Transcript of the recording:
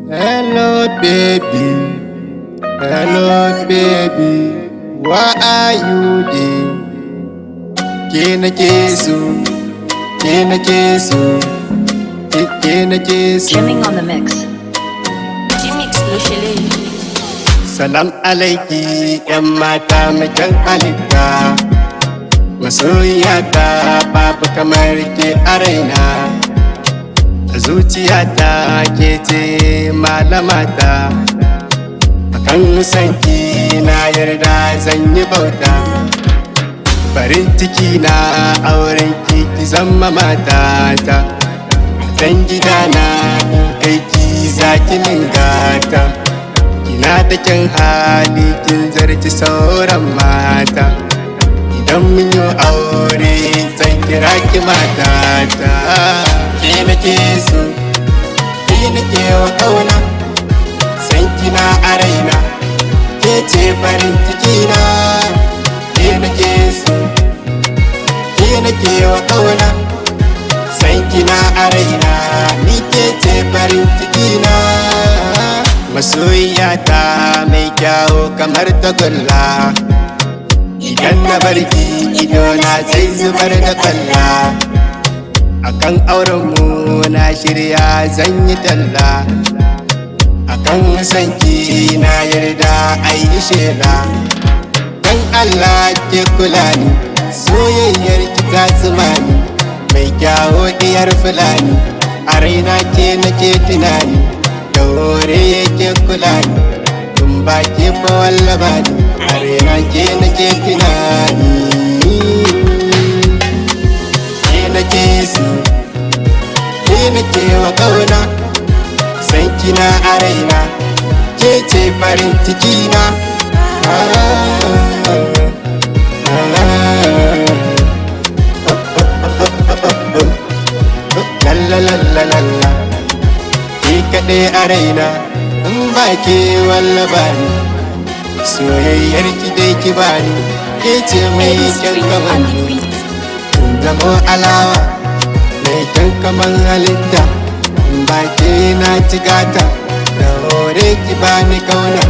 Hello baby, hello baby, why are you there? Ke nake so, ke nake so, ke nake so. Jamming on the mix. Jimix Lushele. Salam alaiki, ‘yan mata mai kyan halitta. Masoyiyata babu kamar ke a raina. A zuciyata ke ce malamata. Akan sanki na yarda zan yi bauta. Farin ciki na auren ki zama matata. Dan gidana in kai ki zaki min gata. Kina da kyan hali kin zarci sauran mata. Idan mun yi aure zan kira ki matata. Ke nake so, ke nake wa ƙauna. San kina a raina, ke ce farin ciki na. Ke nake so, ke nake wa ƙauna. San kina a raina, ni ke ce farin ciki na. Masoyiyata mai kyawo kamar tagulla. Idan na barki idona zai zubar da kwalla. Akan aurenmu na shirya zan yi talla. Akan sanki na yarda ai yi shela. Dan Allah ke kula ni, soyayyar ki ta tsimani. Mai kyawo diyar fulani, a raina ke nake tunani. Daure yake kula ni, tun ba ke fa wallaba ni. A raina ke nake tunani. Ke nake so, ke nake wa ƙauna. San kina a raina, ke ce farin ciki na. Lalalala, ke kaɗai a raina, in ba ke wallaba ni. Soyayyar ki dai ki bani, ke ce mai kyan kamanni. Kin zamo alawa, mai kyan kaman halitta. In ba ke na ci gata, da hore ki bani kauna.